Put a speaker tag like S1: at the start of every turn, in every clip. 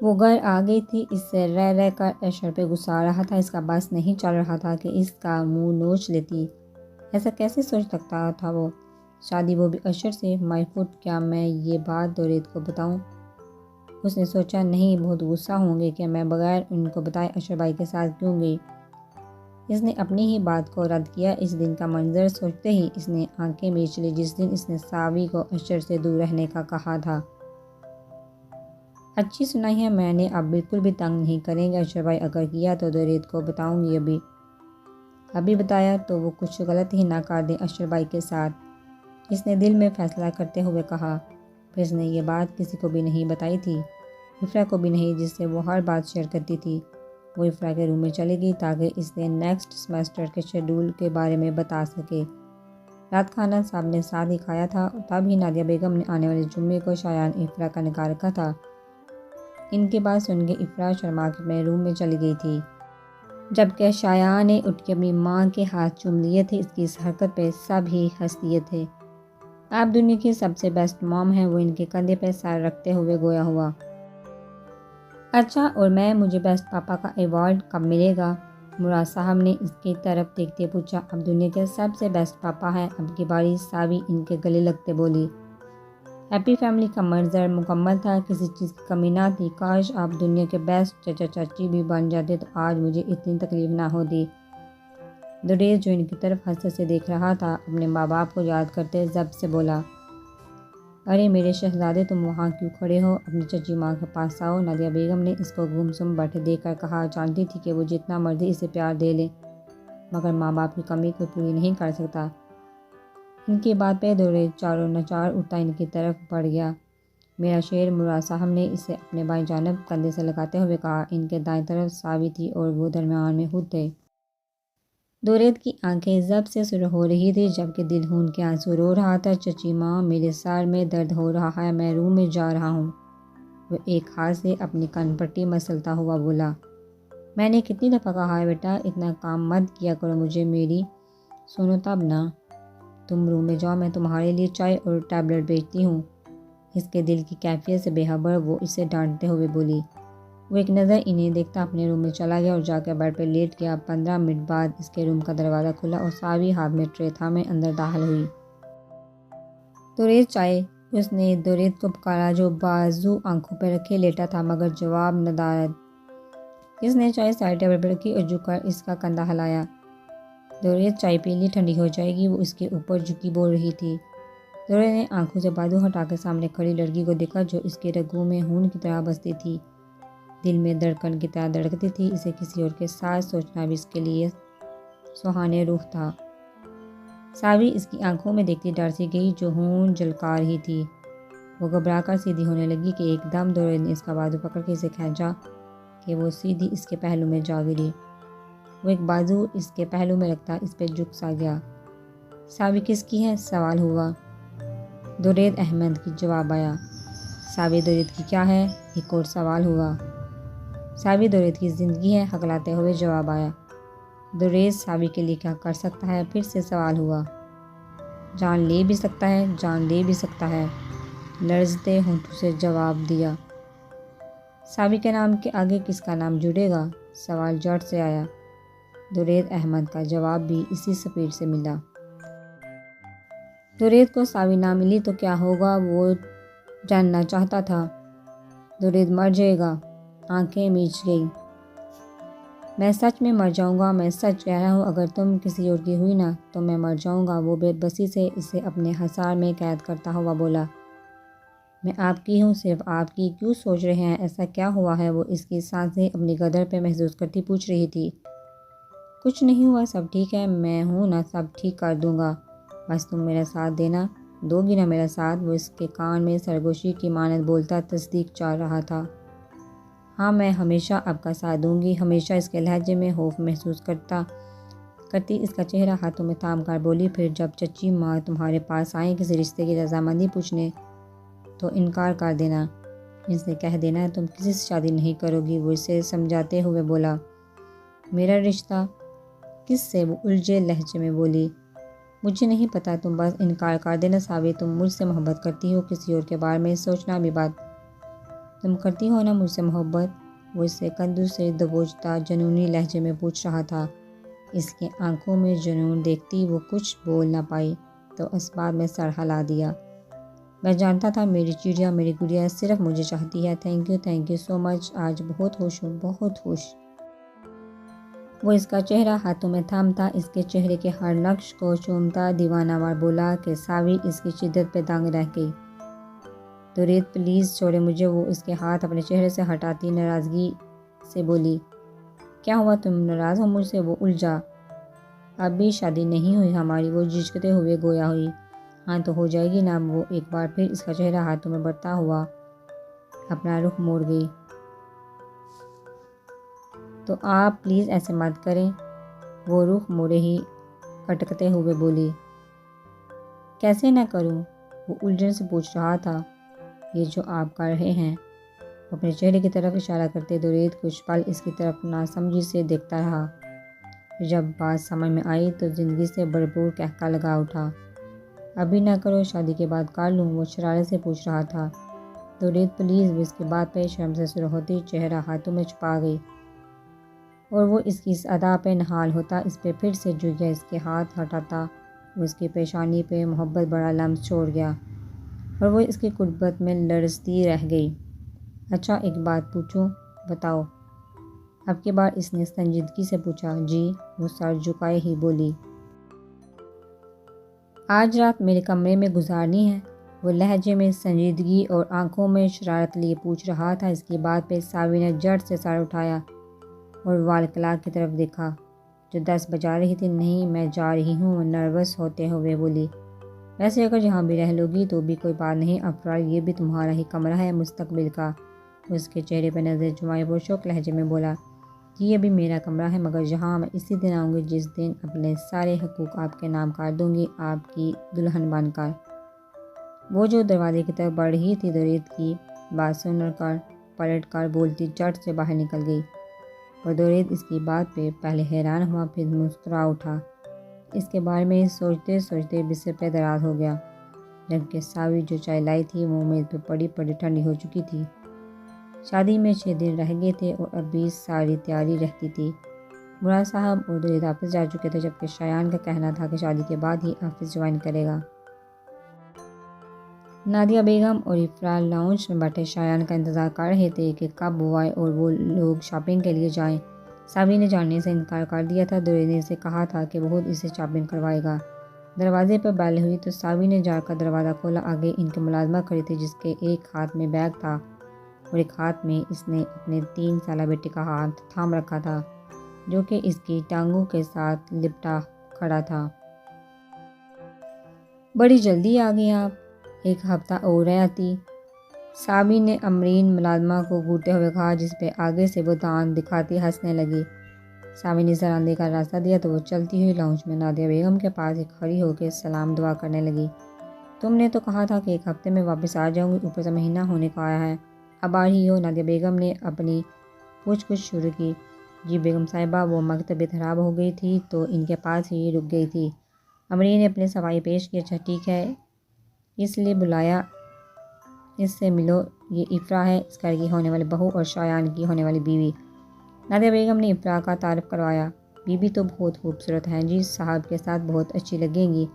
S1: وہ گھر آ گئی تھی، اس سے رہ رہ کر اشر پہ غصہ آ رہا تھا۔ اس کا بس نہیں چل رہا تھا کہ اس کا منہ نوچ لیتی۔ ایسا کیسے سوچ سکتا تھا وہ؟ شادی وہ بھی اشر سے۔ مائی فٹ، کیا میں یہ بات دورید کو بتاؤں؟ اس نے سوچا نہیں، بہت غصہ ہوں گے کہ میں بغیر ان کو بتائے اشر بھائی کے ساتھ کیوں گئی۔ اس نے اپنی ہی بات کو رد کیا۔ اس دن کا منظر سوچتے ہی اس نے آنکھیں میچ لی جس دن اس نے ساوی کو اشر سے دور رہنے کا کہا تھا۔ اچھی سنائی ہے، میں نے اب بالکل بھی تنگ نہیں کریں گے اشر بھائی، اگر کیا تو دورید کو بتاؤں گی۔ ابھی بتایا تو وہ کچھ غلط ہی نہ کر دیں اشر بھائی کے ساتھ، اس نے دل میں فیصلہ کرتے ہوئے کہا۔ پھر اس نے یہ بات کسی کو بھی نہیں بتائی تھی، افرا کو بھی نہیں جس سے وہ ہر بات شیئر کرتی تھی۔ وہ افرا کے روم میں چلی گئی تاکہ اس نے نیکسٹ سیمسٹر کے شیڈول کے بارے میں بتا سکے۔ رات کھانا صاحب نے ساتھ ہی کھایا تھا، تب ہی نادیہ بیگم نے آنے والے جمعے کو شایان افرا کا نکاح رکھا تھا۔ ان کی بات سن کے افرا شرما کے اپنے روم میں چلی گئی تھی، جبکہ شایان نے اٹھ کے اپنی ماں کے ہاتھ چوم لیے تھے۔ اس کی اس حرکت پہ سب ہی ہنس دیے تھے۔ آپ دنیا کی سب سے بیسٹ موم ہیں، وہ ان کے کندھے پہ سر رکھتے ہوئے گویا ہوا۔ اچھا، اور مجھے بیسٹ پاپا کا ایوارڈ کب ملے گا؟ مراد صاحب نے اس کی طرف دیکھتے پوچھا۔ اب دنیا کے سب سے بیسٹ پاپا ہے اب کی باری، ساوی ان کے گلے لگتے بولی۔ ہیپی فیملی کا منظر مکمل تھا، کسی چیز کی کمی نہ تھی۔ کاش آپ دنیا کے بیسٹ چچا چاچی بھی بن جاتے تو آج مجھے اتنی تکلیف نہ ہوتی۔ دورید جو ان کی طرف حسرت سے دیکھ رہا تھا اپنے ماں باپ کو یاد کرتے ضبط سے بولا، ارے میرے شہزادے، تم وہاں کیوں کھڑے ہو؟ اپنی چچی ماں کے پاس آؤ۔ نادیہ بیگم نے اس کو گمسم بیٹھے دیکھ کر کہا۔ جانتی تھی کہ وہ جتنا مرضی اسے پیار دے لے مگر ماں باپ کی کمی کو پوری نہیں کر سکتا۔ ان کی بات پہ دورید چاروں نچار اٹھتا ان کی طرف بڑھ گیا۔ میرا شیر، مراد صاحب نے اسے اپنے بائیں جانب کندھے سے لگاتے ہوئے کہا۔ ان کے دائیں طرف ساوی تھی اور وہ درمیان میں خود تھے۔ دورید کی آنکھیں ضبط سے سرخ ہو رہی تھی جبکہ دل خون کے آنسو رو رہا تھا۔ چچی ماں، میرے سر میں درد ہو رہا ہے، میں روم میں جا رہا ہوں۔ وہ ایک ہاتھ سے اپنی کان پٹی مسلتا ہوا بولا۔ میں نے کتنی دفعہ کہا ہے بیٹا، اتنا کام مت کیا کرو مجھے میری۔ سنو تب نا، تم روم میں جاؤ، میں تمہارے لیے چائے اور ٹیبلٹ بھیجتی ہوں۔ اس کے دل کی کیفیت سے بے خبر وہ اسے ڈانٹتے ہوئے بولی۔ وہ ایک نظر انہیں دیکھتا اپنے روم میں چلا گیا اور جا کے بیڈ پہ لیٹ گیا۔ 15 منٹ بعد اس کے روم کا دروازہ کھلا اور ساوی ہاتھ میں ٹرے تھامے اندر داخل ہوئی۔ دورید چائے، اس نے دورید کو پکارا جو بازو آنکھوں پہ رکھے لیٹا تھا مگر جواب ندارد۔ اس نے چائے سائڈ ٹیبل پہ رکھی اور جھک کر اس کا کندھا ہلایا۔ دورید چائے پی لی، ٹھنڈی ہو جائے گی، وہ اس کے اوپر جھکی بول رہی تھی۔ دورید نے آنکھوں سے بازو ہٹا کے سامنے کھڑی لڑکی کو دیکھا جو اس کے رگوں میں خون کی طرح بستی تھی، دل میں دھڑکن کی طرح دھڑکتی تھی۔ اسے کسی اور کے ساتھ سوچنا بھی اس کے لیے سہانے روح تھا۔ ساوی اس کی آنکھوں میں دیکھتی ڈر سی گئی جو خون جھلکا رہی تھی۔ وہ گھبرا کر سیدھی ہونے لگی کہ ایک دم دورید نے اس کا بازو پکڑ کے اسے کھینچا کہ وہ سیدھی اس کے پہلو میں جا گری۔ وہ ایک بازو اس کے پہلو میں رکھتا اس پہ جھک سا گیا۔ ساوی کس کی ہے؟ سوال ہوا۔ دورید احمد کی جواب آیا۔ ساوی دورید کی کیا ہے؟ ایک اور سوال ہوا۔ ساوی دورید کی زندگی ہے، ہکلاتے ہوئے جواب آیا۔ دورید ساوی کے لیے کیا کر سکتا ہے؟ پھر سے سوال ہوا۔ جان لے بھی سکتا ہے، جان دے بھی سکتا ہے، لرزتے ہونٹوں سے جواب دیا۔ ساوی کے نام کے آگے کس کا نام جڑے گا؟ سوال جٹ سے آیا۔ دورید احمد کا جواب بھی اسی سپیڈ سے ملا۔ دورید کو ساوی نہ ملی تو کیا ہوگا وہ جاننا چاہتا تھا۔ دورید مر جائے گا، آنکھیں میچ گئی۔ میں سچ میں مر جاؤں گا، میں سچ کہہ رہا ہوں، اگر تم کسی اور کی ہوئی نا تو میں مر جاؤں گا۔ وہ بے بسی سے اسے اپنے حصار میں قید کرتا ہوا بولا۔ میں آپ کی ہوں، صرف آپ کی، کیوں سوچ رہے ہیں ایسا کیا ہوا ہے؟ وہ اس کی سانسیں اپنی گردن پہ محسوس کرتی پوچھ رہی تھی۔ کچھ نہیں ہوا، سب ٹھیک ہے، میں ہوں نا، سب ٹھیک کر دوں گا، بس تم میرا ساتھ دینا، دو گی نا میرا ساتھ؟ وہ اس کے کان میں سرگوشی کی مانند بولتا تصدیق چاہ رہا تھا۔ ہاں، میں ہمیشہ آپ کا ساتھ دوں گی، ہمیشہ۔ اس کے لہجے میں خوف محسوس کرتی اس کا چہرہ ہاتھوں میں تھام کر بولی۔ پھر جب چچی ماں تمہارے پاس آئیں کسی رشتے کی رضامندی پوچھنے تو انکار کر دینا، ان سے کہہ دینا تم کسی سے شادی نہیں کرو گی۔ وہ اسے سمجھاتے ہوئے بولا۔ میرا رشتہ کس سے؟ وہ الجھے لہجے میں بولی۔ مجھے نہیں پتا، تم بس انکار کر دینا۔ ساوی، تم مجھ سے محبت کرتی ہو، کسی اور کے بارے میں سوچنا بھی بات تم کرتی ہو نا مجھ سے محبت؟ وہ اس سے کندھوں سے دبوچتا جنونی لہجے میں پوچھ رہا تھا۔ اس کی آنکھوں میں جنون دیکھتی وہ کچھ بول نہ پائی تو اسباب میں سر ہلا دیا۔ میں جانتا تھا میری چڑیا، میری گڑیا صرف مجھے چاہتی ہے۔ تھینک یو سو مچ، آج بہت خوش ہوں، بہت خوش۔ وہ اس کا چہرہ ہاتھوں میں تھامتا، اس کے چہرے کے ہر نقش کو چومتا دیوانہ وار بولا کہ ساوی اس کی شدت پہ دنگ رہ گئی۔ توریت پلیز چھوڑے مجھے۔ وہ اس کے ہاتھ اپنے چہرے سے ہٹاتی ناراضگی سے بولی۔ کیا ہوا، تم ناراض ہو مجھ سے؟ وہ الجھا۔ اب بھی شادی نہیں ہوئی ہماری، وہ جھجکتے ہوئے گویا ہوئی۔ ہاں تو ہو جائے گی نا۔ وہ ایک بار پھر اس کا چہرہ ہاتھوں میں بڑھتا ہوا اپنا رخ موڑ گئی۔ تو آپ پلیز ایسے مت کریں۔ وہ رخ موڑے ہی کٹکتے ہوئے بولی۔ کیسے نہ کروں؟ وہ الجھن سے پوچھ رہا تھا۔ یہ جو آپ کر رہے ہیں۔ وہ اپنے چہرے کی طرف اشارہ کرتے توریت کچھ پل اس کی طرف ناسمجھی سے دیکھتا رہا۔ جب بات سمجھ میں آئی تو زندگی سے بھرپور قہقہ لگا اٹھا۔ ابھی نہ کرو، شادی کے بعد کر لوں، وہ شرارت سے پوچھ رہا تھا۔ توریت پلیز، وہ اس کی بات پہ شرم سے سرخ ہوتی چہرہ ہاتھوں میں چھپا گئی اور وہ اس کی اس ادا پہ نہال ہوتا، اس پہ پھر سے جھک گیا، اس کے ہاتھ ہٹاتا وہ اس کی پیشانی پہ محبت بڑا لمس چھوڑ گیا اور وہ اس کی قربت میں لرزتی رہ گئی۔ اچھا ایک بات پوچھوں؟ بتاؤ۔ اب کی بار اس نے سنجیدگی سے پوچھا۔ جی، وہ سر جھکائے ہی بولی۔ آج رات میرے کمرے میں گزارنی ہے؟ وہ لہجے میں سنجیدگی اور آنکھوں میں شرارت لیے پوچھ رہا تھا۔ اس کی بات پہ ساوی نے جھٹ سے سر اٹھایا اور وال کلاک کی طرف دیکھا جو 10 بجا رہی تھی۔ نہیں، میں جا رہی ہوں، وہ نروس ہوتے ہوئے بولی۔ ویسے اگر جہاں بھی رہ لوگی تو بھی کوئی بات نہیں، افراد یہ بھی تمہارا ہی کمرہ ہے مستقبل کا۔ اس کے چہرے پہ نظر جمائے پرشوق لہجے میں بولا۔ جی یہ بھی میرا کمرہ ہے، مگر یہاں میں اسی دن آؤں گی جس دن اپنے سارے حقوق آپ کے نام کر دوں گی، آپ کی دلہن بن کر۔ وہ جو دروازے کی طرف بڑھ رہی تھی توریت کی بات سن کر پلٹ کر بولتی جھٹ سے باہر نکل گئی اور توریت اس کی بات پہ پہلے حیران ہوا پھر مسکرا اٹھا۔ اس کے بارے میں سوچتے سوچتے بستر پہ دراز ہو گیا، جبکہ ساوی جو چائے لائی تھی وہ میز پہ پڑی پڑی ٹھنڈی ہو چکی تھی۔ شادی میں 6 دن رہ گئے تھے اور اب بھی ساری تیاری رہتی تھی۔ مراد صاحب اور توریت آفس جا چکے تھے، جبکہ شایان کا کہنا تھا کہ شادی کے بعد ہی آفس جوائن کرے گا۔ نادیہ بیگم اور افرا لاؤنج میں بیٹھے شایان کا انتظار کر رہے تھے کہ کب وہ آئے اور وہ لوگ شاپنگ کے لیے جائیں۔ ساوی نے جانے سے انکار کر دیا تھا۔ توریت نے اسے کہا تھا کہ بہت اسے شاپنگ کروائے گا۔ دروازے پر بیل ہوئی تو ساوی نے جا کر دروازہ کھولا۔ آگے ان کی ملازمہ کھڑی تھی جس کے ایک ہاتھ میں بیگ تھا اور ایک ہاتھ میں اس نے اپنے 3 سالہ بیٹے کا ہاتھ تھام رکھا تھا جو کہ اس کی ٹانگوں کے ساتھ لپٹا کھڑا تھا۔ بڑی جلدی آ گئی آپ، ایک ہفتہ اور رہ آتی، ساوی نے امرین ملازمہ کو گھورتے ہوئے کہا جس پہ آگے سے وہ دانت دکھاتی ہنسنے لگی۔ ساوی نے سر اندے کا راستہ دیا تو وہ چلتی ہوئی لاؤنج میں نادیہ بیگم کے پاس ایک کھڑی ہو کے سلام دعا کرنے لگی۔ تم نے تو کہا تھا کہ 1 ہفتے میں واپس آ جاؤں گی، اوپر سے مہینہ ہونے کو آیا ہے، اب آ رہی ہو؟ نادیہ بیگم نے اپنی پوچھ گچھ شروع کی۔ جی بیگم صاحبہ، وہ اما کی طبیعت خراب ہو گئی تھی تو ان کے پاس ہی رک گئی تھی۔ امرین نے اپنے صفائی پیش کی۔ اچھا ٹھیک ہے، اس لیے بلایا، اس سے ملو، یہ افرا ہے، اس گھر کی ہونے والی بہو اور شایان کی ہونے والی بیوی۔ نادیہ بیگم نے افرا کا تعارف کروایا۔ بیوی تو بہت خوبصورت ہیں جی، صاحب کے ساتھ بہت اچھی لگیں گی۔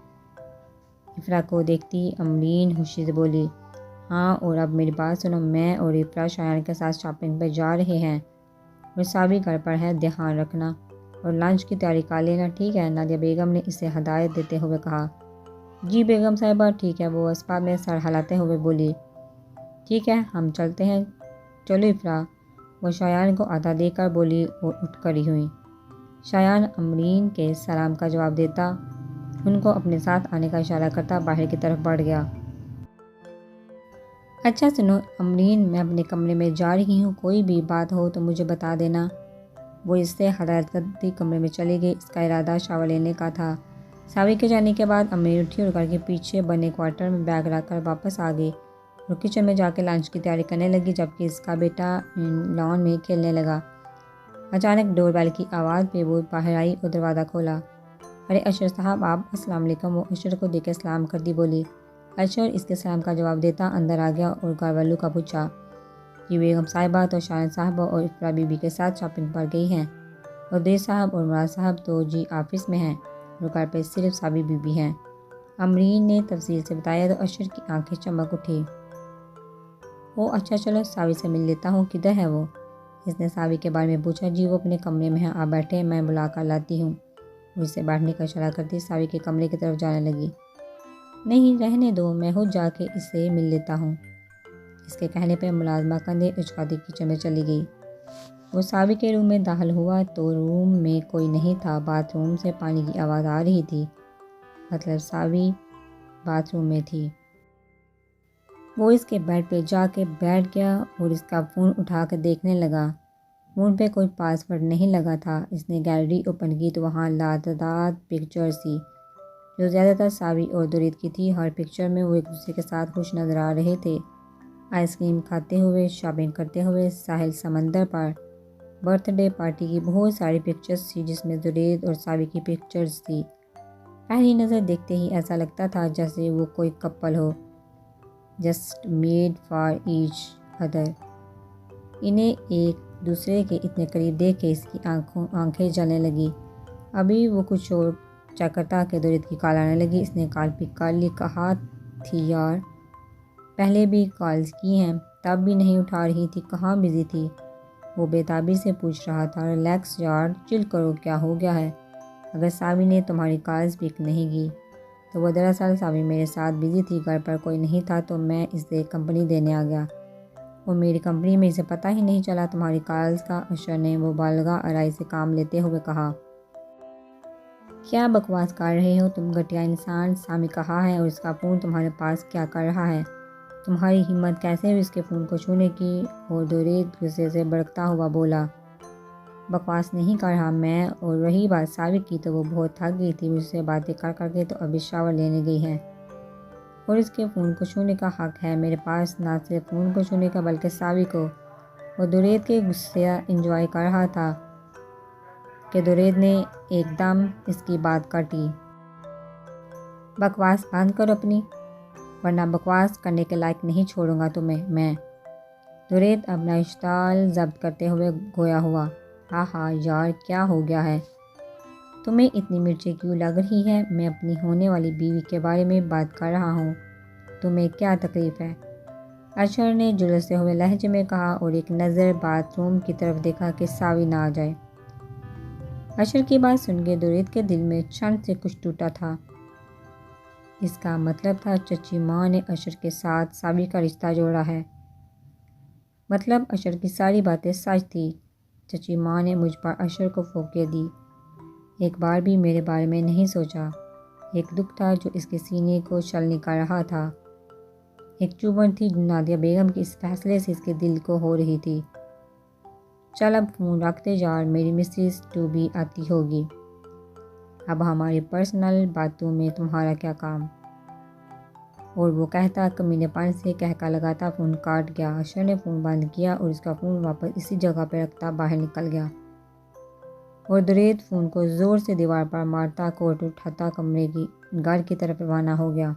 S1: افرا کو دیکھتی امرین خوشی سے بولی۔ ہاں، اور اب میری بات سنو، میں اور افرا شایان کے ساتھ شاپنگ پہ جا رہے ہیں اور ساوی گھر پر ہے، دھیان رکھنا، اور لنچ کی تیاری کر لینا، ٹھیک ہے؟ نادیہ بیگم نے اسے ہدایت دیتے ہوئے کہا۔ جی بیگم صاحبہ ٹھیک ہے، وہ اسباب میں سر ہلاتے ہوئے بولی۔ ٹھیک ہے، ہم چلتے ہیں، چلو افرا، وہ شایان کو عطا دے کر بولی اور اٹھ کھڑی ہوئی۔ شایان امرین کے سلام کا جواب دیتا ان کو اپنے ساتھ آنے کا اشارہ کرتا باہر کی طرف بڑھ گیا۔ اچھا سنو امرین، میں اپنے کمرے میں جا رہی ہوں، کوئی بھی بات ہو تو مجھے بتا دینا۔ وہ اس سے ہدایت کرتی کمرے میں چلی گئی۔ اس کا ارادہ شاور لینے کا تھا۔ ساوی کے جانے کے بعد امرین اٹھی اور گھر کے پیچھے بنے کوارٹر میں بیگ رکھ کر واپس آ گئی اور کچن میں جا کے لنچ کی تیاری کرنے لگی، جبکہ اس کا بیٹا لان میں کھیلنے لگا۔ اچانک ڈور بیل کی آواز پہ وہ باہر آئی اور دروازہ کھولا۔ ارے اشر صاحب آپ، السلام علیکم، وہ اشر کو دیکھ کے سلام کرتی بولی۔ اشر اس کے سلام کا جواب دیتا اندر آ گیا اور گھر والوں کا پوچھا۔ کہ بیگم صاحبہ تو شاہد صاحبہ اور افرا بی بی کے ساتھ شاپنگ پر گئی ہیں اور دیر صاحب اور مراد صاحب تو جی آفس میں ہیں اور گھر پہ صرف صابی بی بی ہیں۔ امرین نے تفصیل سے بتایا تو اشر کی آنکھیں چمک اٹھی۔ وہ اچھا چلو صابی سے مل لیتا ہوں، کدھر ہے وہ؟ اس نے صابی کے بارے میں پوچھا۔ جی وہ اپنے کمرے میں ہیں، آپ بیٹھے، میں بلا کر لاتی ہوں۔ وہ اسے بیٹھنے کا اشارہ کرتی صابی کے کمرے کی طرف جانے لگی۔ نہیں رہنے دو، میں خود جا کے اس سے مل لیتا ہوں۔ اس کے کہنے پہ ملازمہ کندھے اچکاتی کچن میں چلی گئی۔ وہ صابی کے روم میں داخل ہوا تو روم میں کوئی نہیں تھا، باتھ روم سے پانی کی آواز آ رہی تھی، مطلب صابی باتھ روم میں تھی۔ وہ اس کے بیڈ پہ جا کے بیٹھ گیا اور اس کا فون اٹھا کر دیکھنے لگا۔ فون پہ کوئی پاس ورڈ نہیں لگا تھا۔ اس نے گیلری اوپن کی تو وہاں لاتعداد پکچرز تھی جو زیادہ تر صابی اور درید کی تھی۔ ہر پکچر میں وہ ایک دوسرے کے ساتھ خوش نظر آ رہے تھے، آئس کریم کھاتے ہوئے، شاپنگ کرتے ہوئے، ساحل سمندر پر۔ برتھ ڈے پارٹی کی بہت ساری پکچرز تھی جس میں درید اور صابی کی پکچرز تھی۔ پہلی نظر دیکھتے ہی ایسا لگتا تھا جیسے وہ کوئی کپل ہو، just made for each other. انہیں ایک دوسرے کے اتنے قریب دیکھ کے اس کی آنکھیں جلنے لگی۔ ابھی وہ کچھ اور چیک کرتا کہ درید کی کال آنے لگی۔ اس نے کال پک کر لی۔ کہا تھی یار، پہلے بھی کالز کی ہیں، تب بھی نہیں اٹھا رہی تھی، کہاں بزی تھی؟ وہ بے تابی سے پوچھ رہا تھا۔ ریلیکس یار، چل کرو، کیا ہو گیا ہے؟ اگر صابی نے تمہاری کالز پک نہیں کی تو وہ دراصل صابی میرے ساتھ بزی تھی، گھر پر کوئی نہیں تھا تو میں اسے کمپنی دینے آ گیا اور میری کمپنی میں اسے پتہ ہی نہیں چلا تمہاری کالز کا۔ اشر نے مبالغہ آرائی سے کام لیتے ہوئے کہا۔ کیا بکواس کر رہے ہو تم گھٹیا انسان، سامی کہا ہے اور اس کا فون تمہارے پاس کیا کر رہا ہے؟ تمہاری ہمت کیسے ہوئی اس کے فون کو چھونے کی؟ اور درید غصے سے بھڑکتا ہوا بولا۔ بکواس نہیں کر رہا میں، اور رہی بات صابی کی تو وہ بہت تھک گئی تھی مجھ سے باتیں کر کر کے، تو ابھی شاور لینے گئی ہے اور اس کے فون کو چھونے کا حق ہے میرے پاس، نہ صرف فون کو چھونے کا بلکہ صابی کو۔ وہ درید کے غصہ انجوائے کر رہا تھا کہ درید نے ایک دم اس کی بات کاٹی۔ بکواس بند کرو اپنی، ورنہ بکواس کرنے کے لائق نہیں چھوڑوں گا تمہیں میں۔ درید اپنا اشتعال ضبط کرتے ہوئے گویا ہوا۔ ہاں یار، کیا ہو گیا ہے؟ تمہیں اتنی مرچیں کیوں لگ رہی ہے؟ میں اپنی ہونے والی بیوی کے بارے میں بات کر رہا ہوں، تمہیں کیا تکلیف ہے؟ اشر نے جھلستے ہوئے لہجے میں کہا اور ایک نظر باتھ روم کی طرف دیکھا کہ صابی نہ آ جائے۔ اشر کی بات سن کے درید کے دل میں چھن سے کچھ ٹوٹا تھا۔ اس کا مطلب تھا چچی ماں نے اشر کے ساتھ صابی کا رشتہ جوڑا ہے، مطلب اشر کی ساری باتیں سچ تھی۔ چچی ماں نے مجھ پر اشر کو پھونکے دی، ایک بار بھی میرے بارے میں نہیں سوچا۔ ایک دکھ تھا جو اس کے سینے کو چھلنی کر رہا تھا، ایک چبھن تھی جو نادیہ بیگم کے اس فیصلے سے اس کے دل کو ہو رہی تھی۔ چل اب فون رکھتے یار، میری مسز ٹو بی آتی ہوگی، اب ہماری پرسنل باتوں میں تمہارا کیا کام؟ اور وہ کہتا کمینے پن سے کہکا لگاتا فون کاٹ گیا۔ اشر نے فون بند کیا اور اس کا فون واپس اسی جگہ پہ رکھتا باہر نکل گیا اور درید فون کو زور سے دیوار پر مارتا کوٹ اٹھاتا کمرے کی گھر کی طرف روانہ ہو گیا۔